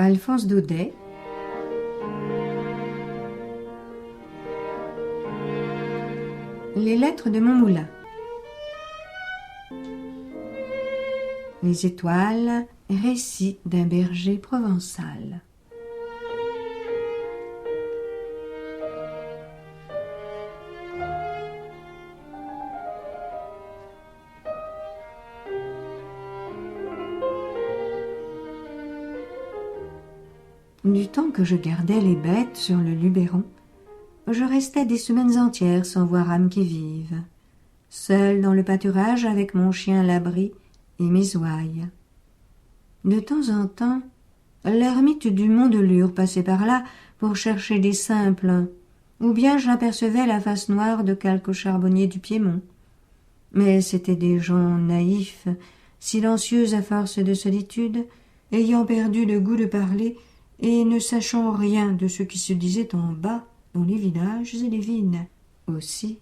Alphonse Daudet. Les lettres de mon moulin. Les étoiles, récit d'un berger provençal. Du temps que je gardais les bêtes sur le Luberon, je restais des semaines entières sans voir âme qui vive, seule dans le pâturage avec mon chien Labri et mes ouailles. De temps en temps, l'ermite du Mont de Lure passait par là pour chercher des simples, ou bien j'apercevais la face noire de quelques charbonniers du Piémont. Mais c'étaient des gens naïfs, silencieux à force de solitude, ayant perdu le goût de parler et ne sachant rien de ce qui se disait en bas dans les villages et les vignes. Aussi,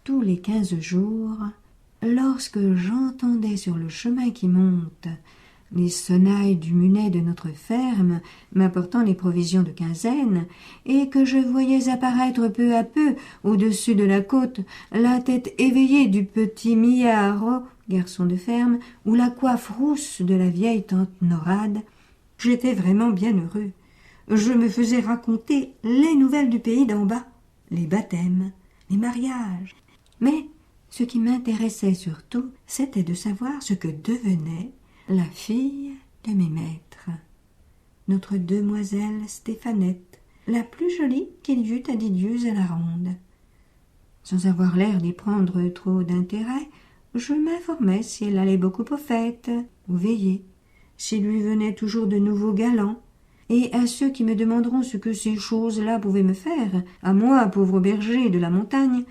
tous les 15 jours, lorsque j'entendais sur le chemin qui monte les sonnailles du munet de notre ferme m'apportant les provisions de quinzaine, et que je voyais apparaître peu à peu au-dessus de la côte la tête éveillée du petit Millard, garçon de ferme, ou la coiffe rousse de la vieille tante Norade, j'étais vraiment bien heureux. Je me faisais raconter les nouvelles du pays d'en bas, les baptêmes, les mariages. Mais ce qui m'intéressait surtout, c'était de savoir ce que devenait la fille de mes maîtres, notre demoiselle Stéphanette, la plus jolie qu'il y eût à Didius à la ronde. Sans avoir l'air d'y prendre trop d'intérêt, je m'informais si elle allait beaucoup aux fêtes, aux veillées, s'il lui venait toujours de nouveaux galants, et à ceux qui me demanderont ce que ces choses-là pouvaient me faire, à moi, pauvre berger de la montagne,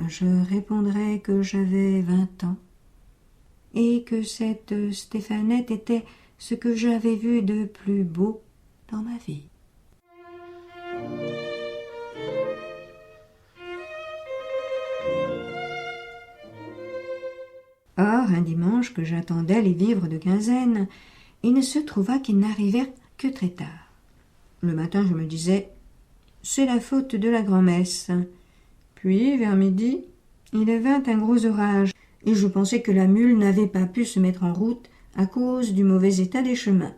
je répondrai que j'avais 20 ans, et que cette Stéphanette était ce que j'avais vu de plus beau dans ma vie. Or, un dimanche que j'attendais les vivres de quinzaine, il ne se trouva qu'ils n'arrivèrent que très tard. Le matin, je me disais « c'est la faute de la grand-messe ». Puis, vers midi, il vint un gros orage, et je pensais que la mule n'avait pas pu se mettre en route à cause du mauvais état des chemins.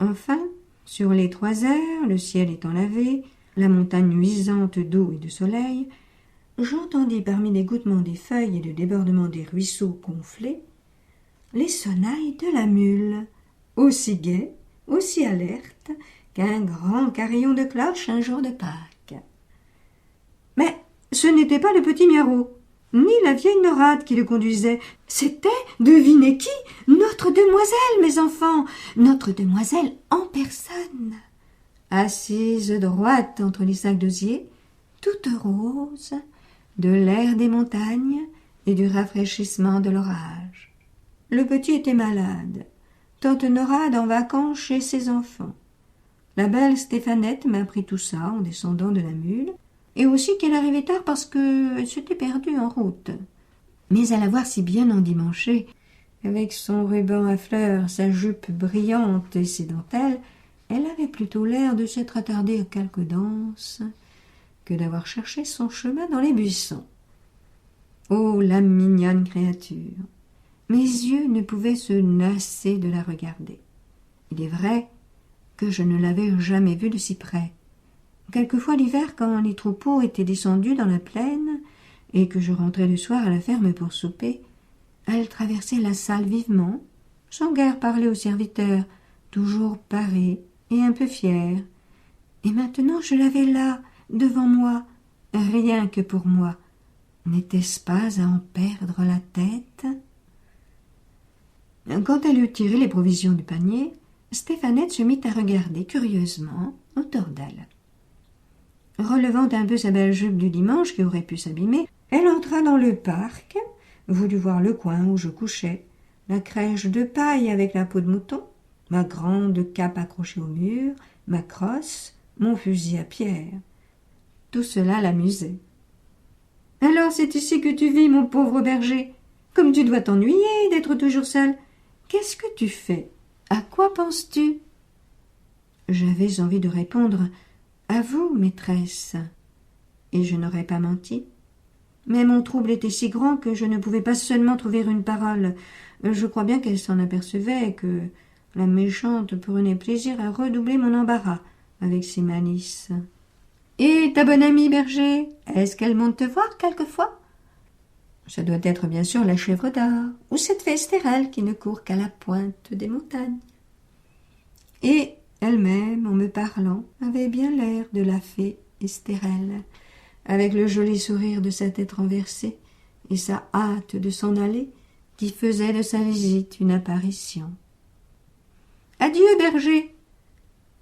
Enfin, sur les 3 heures, le ciel étant lavé, la montagne luisante d'eau et de soleil, j'entendis parmi l'égouttement des feuilles et le débordement des ruisseaux gonflés les sonnailles de la mule, aussi gaies, aussi alertes qu'un grand carillon de cloche un jour de Pâques. Mais ce n'était pas le petit Miarot, ni la vieille Norade qui le conduisait. C'était, devinez qui, notre demoiselle, mes enfants, notre demoiselle en personne, assise droite entre les sacs d'osier, toute rose, de l'air des montagnes et du rafraîchissement de l'orage. Le petit était malade, tante Norade en vacances chez ses enfants. La belle Stéphanette m'apprit tout ça en descendant de la mule, et aussi qu'elle arrivait tard parce qu'elle s'était perdue en route. Mais à la voir si bien endimanchée, avec son ruban à fleurs, sa jupe brillante et ses dentelles, elle avait plutôt l'air de s'être attardée à quelque danse que d'avoir cherché son chemin dans les buissons. Oh, la mignonne créature! Mes yeux ne pouvaient se lasser de la regarder. Il est vrai que je ne l'avais jamais vue de si près. Quelquefois l'hiver, quand les troupeaux étaient descendus dans la plaine et que je rentrais le soir à la ferme pour souper, elle traversait la salle vivement, sans guère parler aux serviteurs, toujours parée et un peu fière. Et maintenant je l'avais là, devant moi, rien que pour moi. N'était-ce pas à en perdre la tête? Quand elle eut tiré les provisions du panier, Stéphanette se mit à regarder curieusement autour d'elle. Relevant un peu sa belle jupe du dimanche qui aurait pu s'abîmer, elle entra dans le parc, voulut voir le coin où je couchais, la crèche de paille avec la peau de mouton, ma grande cape accrochée au mur, ma crosse, mon fusil à pierre. Tout cela l'amusait. « Alors c'est ici que tu vis, mon pauvre berger. Comme tu dois t'ennuyer d'être toujours seul. Qu'est-ce que tu fais? À quoi penses-tu » J'avais envie de répondre « À vous, maîtresse », et je n'aurais pas menti. Mais mon trouble était si grand que je ne pouvais pas seulement trouver une parole. Je crois bien qu'elle s'en apercevait et que la méchante prenait plaisir à redoubler mon embarras avec ses malices. « Et ta bonne amie, berger, est-ce qu'elle monte te voir quelquefois ?»« Ça doit être bien sûr la chèvre d'or, ou cette fée Estérelle qui ne court qu'à la pointe des montagnes. » Et elle-même, en me parlant, avait bien l'air de la fée Estérelle, avec le joli sourire de sa tête renversée et sa hâte de s'en aller, qui faisait de sa visite une apparition. « Adieu, berger !»«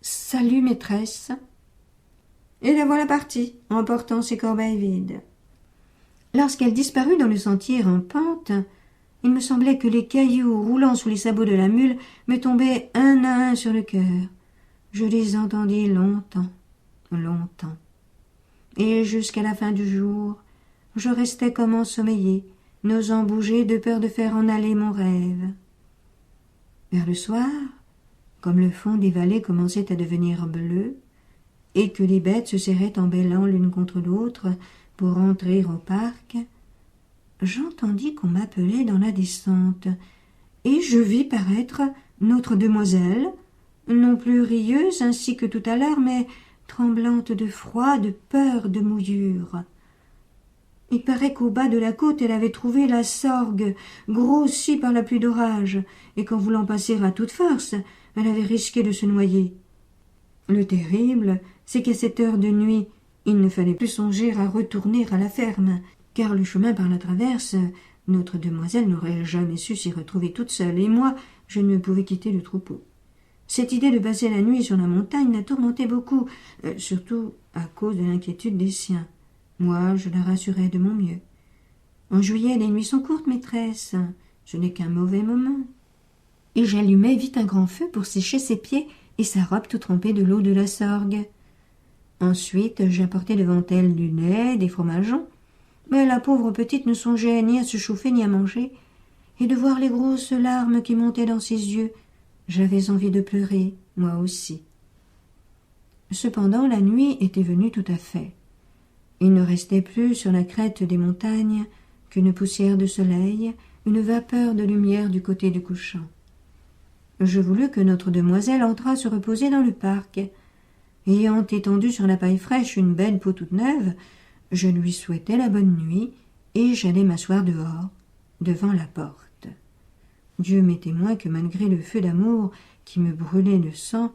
Salut, maîtresse !» Et la voilà partie, emportant ses corbeilles vides. Lorsqu'elle disparut dans le sentier en pente, il me semblait que les cailloux roulant sous les sabots de la mule me tombaient un à un sur le cœur. Je les entendis longtemps, longtemps. Et jusqu'à la fin du jour, je restais comme ensommeillée, n'osant bouger de peur de faire en aller mon rêve. Vers le soir, comme le fond des vallées commençait à devenir bleu, et que les bêtes se serraient en bêlant l'une contre l'autre pour entrer au parc, j'entendis qu'on m'appelait dans la descente, et je vis paraître notre demoiselle, non plus rieuse ainsi que tout à l'heure, mais tremblante de froid, de peur, de mouillure. Il paraît qu'au bas de la côte, elle avait trouvé la sorgue, grossie par la pluie d'orage, et qu'en voulant passer à toute force, elle avait risqué de se noyer. Le terrible, c'est qu'à cette heure de nuit, il ne fallait plus songer à retourner à la ferme, car le chemin par la traverse, notre demoiselle n'aurait jamais su s'y retrouver toute seule, et moi, je ne pouvais quitter le troupeau. Cette idée de passer la nuit sur la montagne la tourmentait beaucoup, surtout à cause de l'inquiétude des siens. Moi, je la rassurais de mon mieux. En juillet, les nuits sont courtes, maîtresse. Ce n'est qu'un mauvais moment. Et j'allumai vite un grand feu pour sécher ses pieds et sa robe tout trempée de l'eau de la sorgue. Ensuite, j'apportai devant elle du lait, des fromageons, mais la pauvre petite ne songeait ni à se chauffer ni à manger, et de voir les grosses larmes qui montaient dans ses yeux, j'avais envie de pleurer, moi aussi. Cependant, la nuit était venue tout à fait. Il ne restait plus sur la crête des montagnes qu'une poussière de soleil, une vapeur de lumière du côté du couchant. Je voulus que notre demoiselle entrât se reposer dans le parc. Ayant étendu sur la paille fraîche une belle peau toute neuve, je lui souhaitai la bonne nuit et j'allai m'asseoir dehors, devant la porte. Dieu m'est témoin que malgré le feu d'amour qui me brûlait le sang,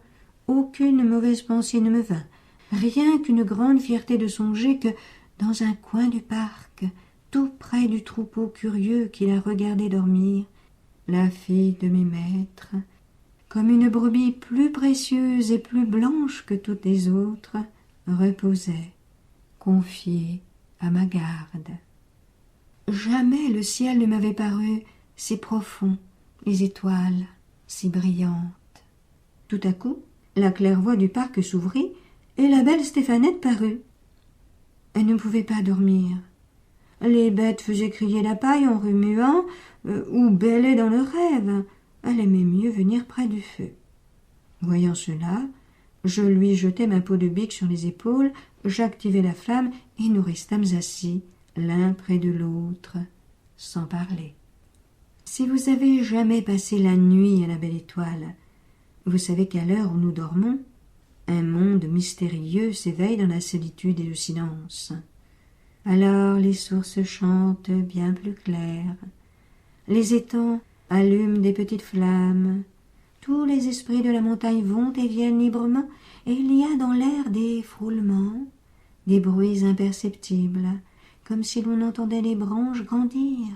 aucune mauvaise pensée ne me vint, rien qu'une grande fierté de songer que, dans un coin du parc, tout près du troupeau curieux qui la regardait dormir, la fille de mes maîtres, comme une brebis plus précieuse et plus blanche que toutes les autres, reposait, confiée à ma garde. Jamais le ciel ne m'avait paru si profond, les étoiles si brillantes. Tout à coup, la claire-voie du parc s'ouvrit et la belle Stéphanette parut. Elle ne pouvait pas dormir. Les bêtes faisaient crier la paille en remuant ou bêlaient dans leurs rêves. Elle aimait mieux venir près du feu. Voyant cela, je lui jetai ma peau de bique sur les épaules, j'activai la flamme et nous restâmes assis, l'un près de l'autre, sans parler. Si vous avez jamais passé la nuit à la belle étoile, vous savez qu'à l'heure où nous dormons, un monde mystérieux s'éveille dans la solitude et le silence. Alors les sources chantent bien plus clair, les étangs allument des petites flammes, tous les esprits de la montagne vont et viennent librement, et il y a dans l'air des frôlements, des bruits imperceptibles, comme si l'on entendait les branches grandir,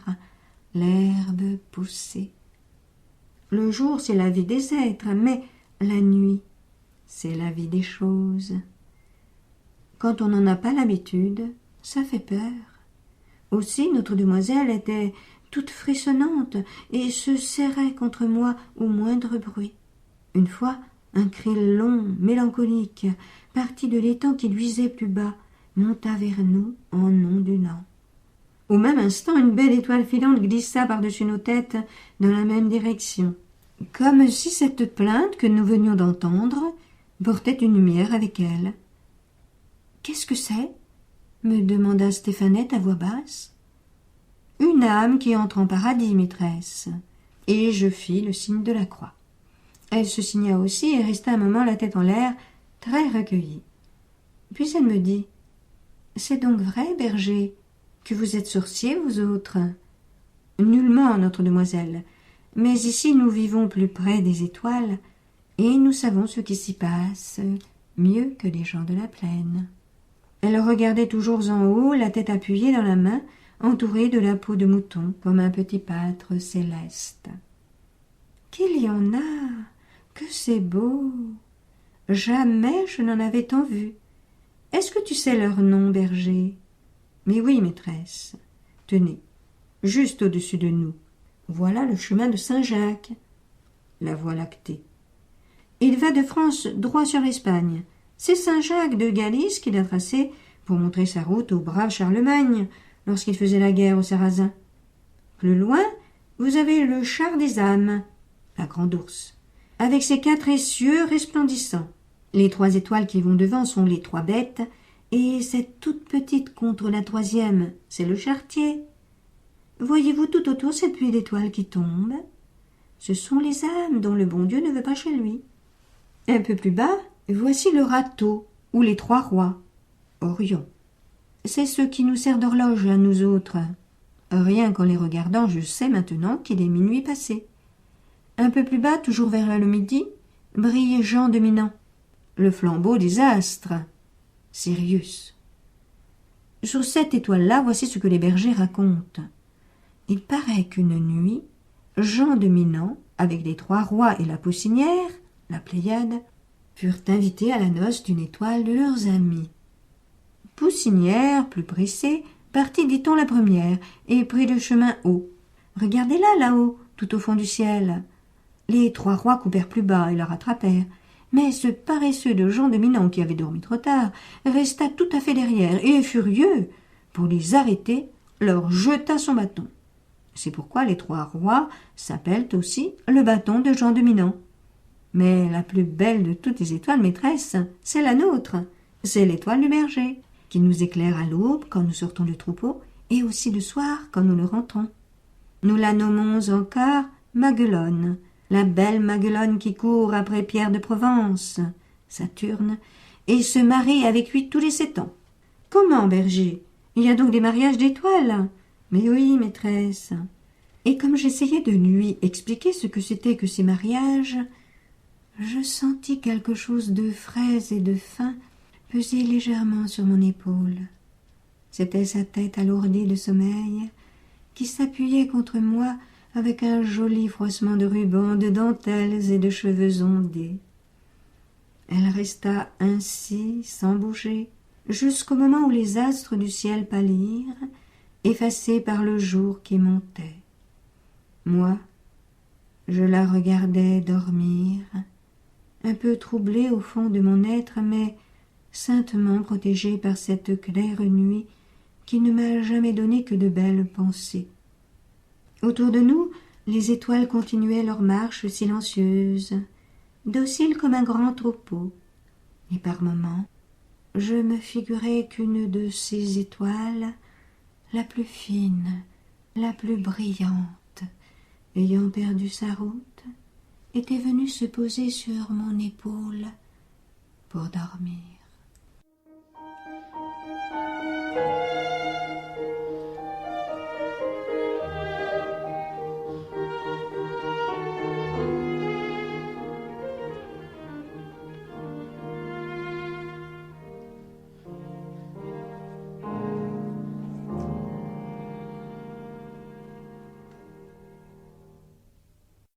l'herbe pousser. Le jour, c'est la vie des êtres, mais la nuit, c'est la vie des choses. Quand on n'en a pas l'habitude, ça fait peur. Aussi, notre demoiselle était toute frissonnante et se serrait contre moi au moindre bruit. Une fois, un cri long, mélancolique, parti de l'étang qui luisait plus bas, monta vers nous en ondulant. Au même instant, une belle étoile filante glissa par-dessus nos têtes dans la même direction, comme si cette plainte que nous venions d'entendre portait une lumière avec elle. « Qu'est-ce que c'est » me demanda Stéphanette à voix basse. « Une âme qui entre en paradis, maîtresse. » Et je fis le signe de la croix. Elle se signa aussi et resta un moment la tête en l'air, très recueillie. Puis elle me dit : « C'est donc vrai, berger, que vous êtes sorciers, vous autres ? » ?»« Nullement, notre demoiselle, mais ici nous vivons plus près des étoiles, et nous savons ce qui s'y passe mieux que les gens de la plaine. » Elle regardait toujours en haut, la tête appuyée dans la main, entourée de la peau de mouton, comme un petit pâtre céleste. « Qu'il y en a ! Que c'est beau ! Jamais je n'en avais tant vu. Est-ce que tu sais leur nom, berger ? » ?»« Mais oui, maîtresse. Tenez, juste au-dessus de nous. Voilà le chemin de Saint-Jacques. » La voie lactée. « Il va de France droit sur l'Espagne. C'est Saint-Jacques de Galice qui l'a tracé pour montrer sa route au brave Charlemagne lorsqu'il faisait la guerre aux Sarrasins. Plus loin, vous avez le char des âmes, la grande ours, avec ses 4 essieux resplendissants. Les 3 étoiles qui vont devant sont les 3 bêtes, et cette toute petite contre la 3e, c'est le charretier. Voyez-vous tout autour cette pluie d'étoiles qui tombe ? Ce sont les âmes dont le bon Dieu ne veut pas chez lui. Un peu plus bas, voici le râteau, ou les 3 rois. Orion. C'est ce qui nous sert d'horloge à nous autres. Rien qu'en les regardant, je sais maintenant qu'il est minuit passé. Un peu plus bas, toujours vers le midi, brille Jean de Minan, le flambeau des astres. Sirius. Sur cette étoile-là, voici ce que les bergers racontent. Il paraît qu'une nuit, Jean de Minan, avec les 3 rois et la poussinière, la Pléiade, furent invités à la noce d'une étoile de leurs amis. Poussinière, plus pressée, partit, dit-on, la première, et prit le chemin haut. Regardez-la, là-haut, tout au fond du ciel. Les 3 rois coupèrent plus bas et la rattrapèrent. Mais ce paresseux de Jean de Minan, qui avait dormi trop tard, resta tout à fait derrière, et, furieux, pour les arrêter, leur jeta son bâton. C'est pourquoi les 3 rois s'appellent aussi le bâton de Jean de Minan. Mais la plus belle de toutes les étoiles, maîtresse, c'est la nôtre. C'est l'étoile du berger, qui nous éclaire à l'aube quand nous sortons du troupeau, et aussi le soir quand nous le rentrons. Nous la nommons encore Maguelonne, la belle Maguelonne qui court après Pierre de Provence, Saturne, et se marie avec lui tous les 7 ans. Comment, berger ? Il y a donc des mariages d'étoiles ? Mais oui, maîtresse. Et comme j'essayais de lui expliquer ce que c'était que ces mariages, je sentis quelque chose de frais et de fin peser légèrement sur mon épaule. C'était sa tête alourdie de sommeil qui s'appuyait contre moi avec un joli froissement de rubans, de dentelles et de cheveux ondés. Elle resta ainsi, sans bouger, jusqu'au moment où les astres du ciel pâlirent, effacés par le jour qui montait. Moi, je la regardais dormir, un peu troublée au fond de mon être, mais saintement protégée par cette claire nuit qui ne m'a jamais donné que de belles pensées. Autour de nous, les étoiles continuaient leur marche silencieuse, dociles comme un grand troupeau, et par moments, je me figurais qu'une de ces étoiles, la plus fine, la plus brillante, ayant perdu sa route, était venue se poser sur mon épaule pour dormir.